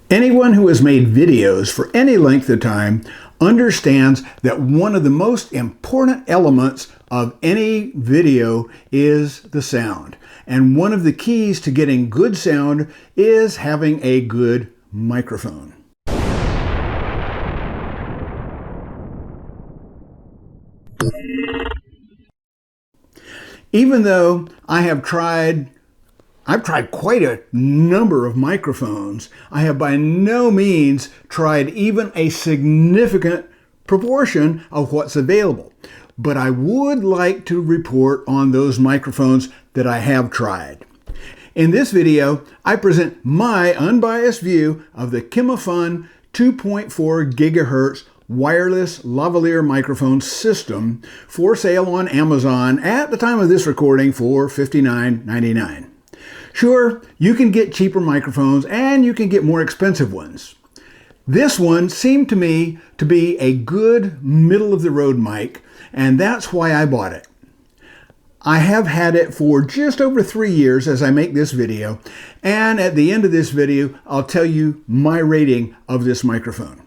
Anyone who has made videos for any length of time understands that one of the most important elements of any video is the sound. And one of the keys to getting good sound is having a good microphone. Even though I've tried quite a number of microphones, I have by no means tried even a significant proportion of what's available. But I would like to report on those microphones that I have tried. In this video, I present my unbiased view of the Kimafun 2.4 gigahertz wireless lavalier microphone system for sale on Amazon at the time of this recording for $59.99. Sure, you can get cheaper microphones and you can get more expensive ones. This one seemed to me to be a good middle-of-the-road mic, and that's why I bought it. I have had it for just over 3 years as I make this video, and at the end of this video, I'll tell you my rating of this microphone.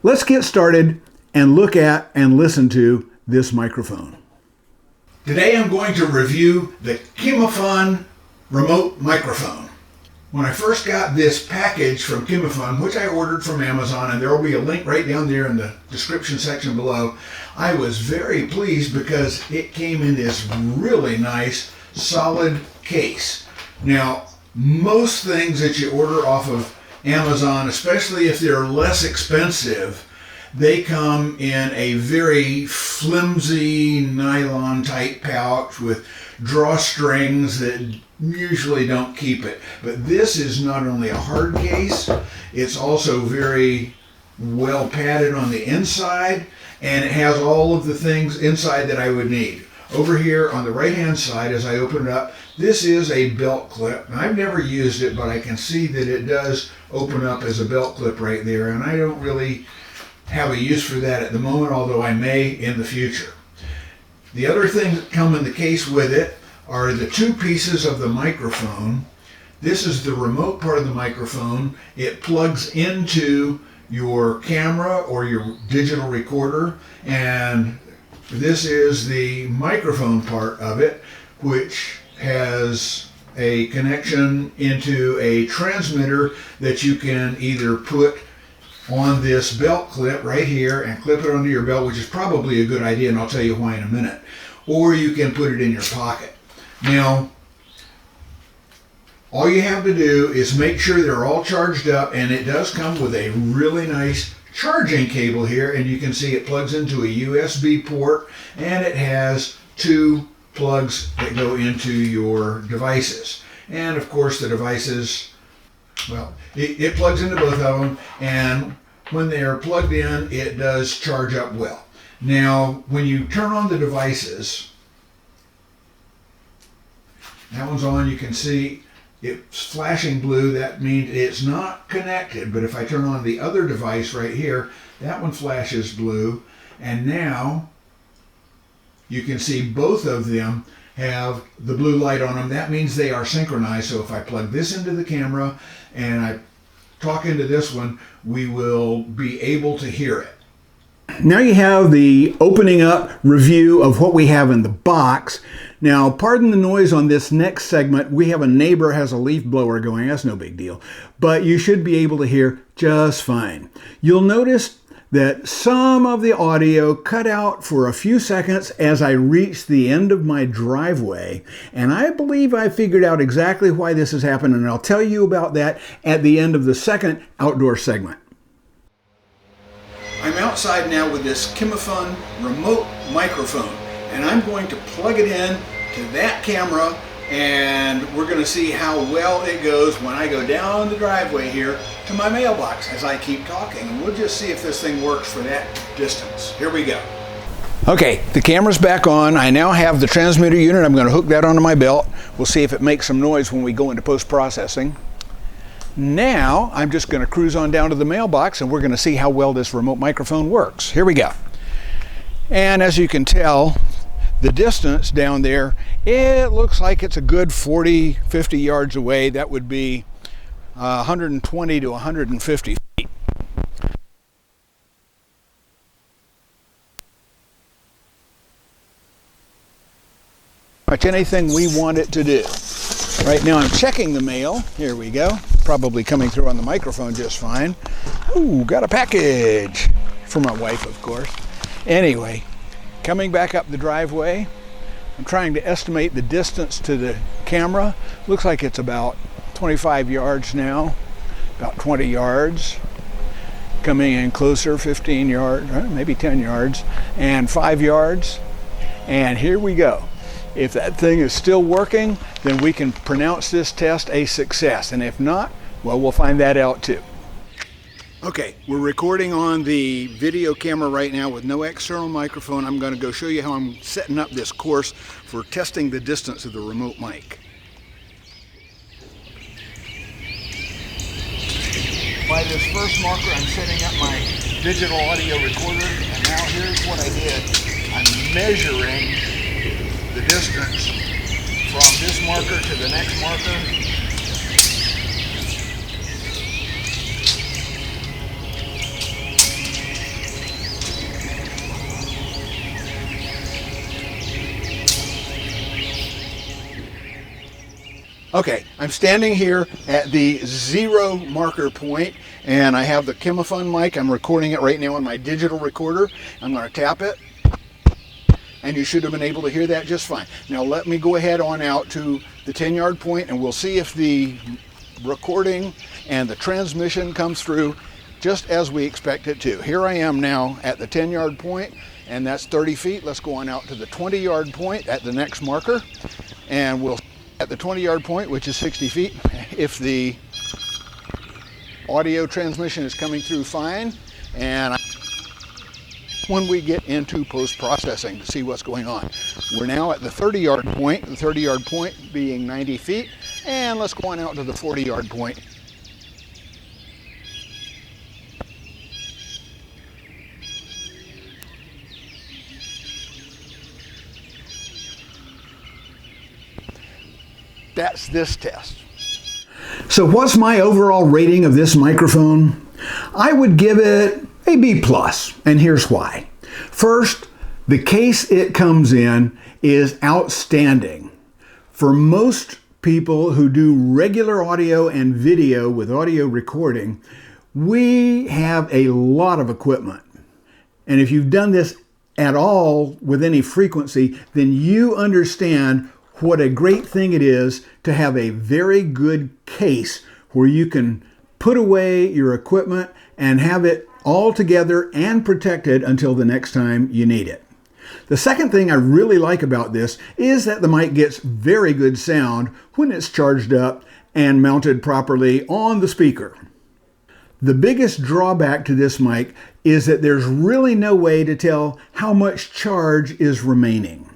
Let's get started and look at and listen to this microphone. Today I'm going to review the Kimafun remote microphone. When I first got this package from Kimafun, which I ordered from Amazon, and there will be a link right down there in the description section below, I was very pleased because it came in this really nice solid case. Now, most things that you order off of Amazon, especially if they're less expensive, they come in a very flimsy nylon type pouch with drawstrings that usually don't keep it. But this is not only a hard case, it's also very well padded on the inside, and it has all of the things inside that I would need. Over here on the right hand side, as I open it up, this is a belt clip. I've never used it, but I can see that it does open up as a belt clip right there, and I don't really have a use for that at the moment, although I may in the future. The other things that come in the case with it are the two pieces of the microphone. This is the remote part of the microphone. It plugs into your camera or your digital recorder, and this is the microphone part of it, which has a connection into a transmitter that you can either put on this belt clip right here and clip it onto your belt, which is probably a good idea, and I'll tell you why in a minute. Or you can put it in your pocket. Now, all you have to do is make sure they're all charged up, and it does come with a really nice charging cable here, and you can see it plugs into a USB port, and it has two plugs that go into your devices. And of course the devices, well, it plugs into both of them, and when they are plugged in, it does charge up well. Now, when you turn on the devices, that one's on, you can see it's flashing blue. That means it's not connected, but if I turn on the other device right here, that one flashes blue, and now you can see both of them have the blue light on them. That means they are synchronized, so if I plug this into the camera and I talk into this one, we will be able to hear it. Now you have the opening up review of what we have in the box. Now, pardon the noise on this next segment. We have a neighbor has a leaf blower going. That's no big deal. But you should be able to hear just fine. You'll notice that some of the audio cut out for a few seconds as I reached the end of my driveway. And I believe I figured out exactly why this has happened, and I'll tell you about that at the end of the second outdoor segment. I'm outside now with this Kimafun remote microphone, and I'm going to plug it in to that camera, and we're going to see how well it goes when I go down the driveway here to my mailbox as I keep talking, and we'll just see if this thing works for that distance. Here we go. Okay, the camera's back on. I now have the transmitter unit. I'm going to hook that onto my belt. We'll see if it makes some noise when we go into post-processing. Now, I'm just going to cruise on down to the mailbox, and we're going to see how well this remote microphone works. Here we go. And as you can tell, the distance down there, it looks like it's a good 40, 50 yards away. That would be, 120 to 150 feet. Much anything we want it to do. Right now I'm checking the mail. Here we go. Probably coming through on the microphone just fine. Ooh, got a package. For my wife, of course. Anyway, coming back up the driveway, I'm trying to estimate the distance to the camera. Looks like it's about 25 yards now. About 20 yards. Coming in closer, 15 yards, maybe 10 yards, and 5 yards. And here we go. If that thing is still working, then we can pronounce this test a success. And if not, well, we'll find that out too. Okay, we're recording on the video camera right now with no external microphone. I'm going to go show you how I'm setting up this course for testing the distance of the remote mic. By this first marker, I'm setting up my digital audio recorder, and now here's what I did. I'm measuring the distance from this marker to the next marker. Okay, I'm standing here at the 0 marker point, and I have the Kimafun mic. I'm recording it right now on my digital recorder. I'm going to tap it, and you should have been able to hear that just fine. Now let me go ahead on out to the 10-yard point, and we'll see if the recording and the transmission comes through just as we expect it to. Here I am now at the 10-yard point, and that's 30 feet. Let's go on out to the 20-yard point at the next marker, and we'll at the 20-yard point, which is 60 feet, if the audio transmission is coming through fine, and when we get into post-processing to see what's going on. We're now at the 30-yard point, the 30-yard point being 90 feet, and let's go on out to the 40-yard point. That's this test. So what's my overall rating of this microphone? I would give it a B+, and here's why. First, the case it comes in is outstanding. For most people who do regular audio and video with audio recording, we have a lot of equipment. And if you've done this at all with any frequency, then you understand what a great thing it is to have a very good case where you can put away your equipment and have it all together and protected until the next time you need it. The second thing I really like about this is that the mic gets very good sound when it's charged up and mounted properly on the speaker. The biggest drawback to this mic is that there's really no way to tell how much charge is remaining.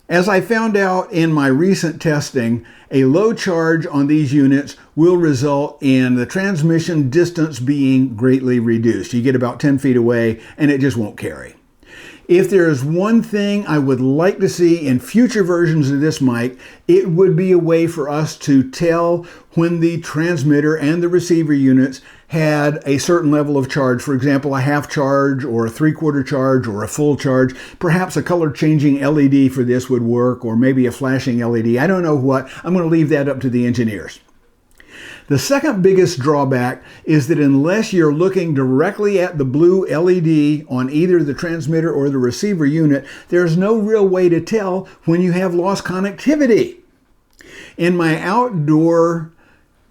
As I found out in my recent testing, a low charge on these units will result in the transmission distance being greatly reduced. You get about 10 feet away and it just won't carry. If there is one thing I would like to see in future versions of this mic, it would be a way for us to tell when the transmitter and the receiver units had a certain level of charge. For example, a half charge or a 3/4 charge or a full charge. Perhaps a color changing LED for this would work, or maybe a flashing LED. I don't know what. I'm going to leave that up to the engineers. The second biggest drawback is that unless you're looking directly at the blue LED on either the transmitter or the receiver unit, there's no real way to tell when you have lost connectivity. In my outdoor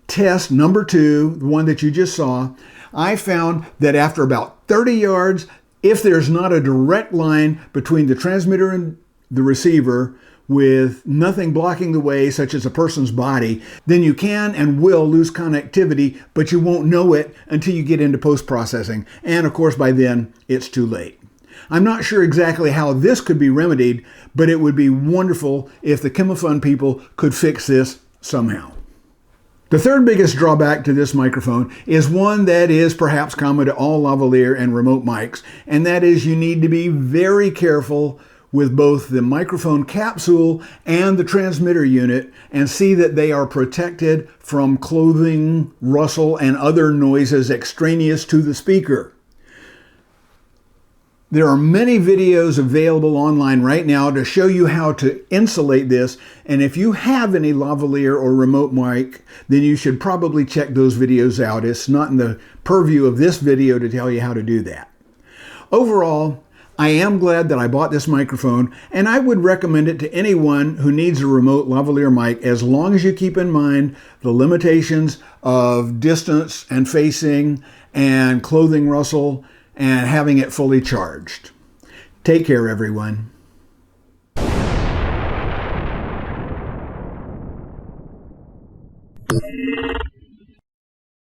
test number 2, the one that you just saw, I found that after about 30 yards, if there's not a direct line between the transmitter and the receiver, with nothing blocking the way, such as a person's body, then you can and will lose connectivity, but you won't know it until you get into post-processing. And of course, by then, it's too late. I'm not sure exactly how this could be remedied, but it would be wonderful if the Kimafun people could fix this somehow. The third biggest drawback to this microphone is one that is perhaps common to all lavalier and remote mics, and that is you need to be very careful with both the microphone capsule and the transmitter unit and see that they are protected from clothing, rustle, and other noises extraneous to the speaker. There are many videos available online right now to show you how to insulate this, and if you have any lavalier or remote mic, then you should probably check those videos out. It's not in the purview of this video to tell you how to do that. Overall, I am glad that I bought this microphone, and I would recommend it to anyone who needs a remote lavalier mic, as long as you keep in mind the limitations of distance and facing and clothing rustle and having it fully charged. Take care, everyone.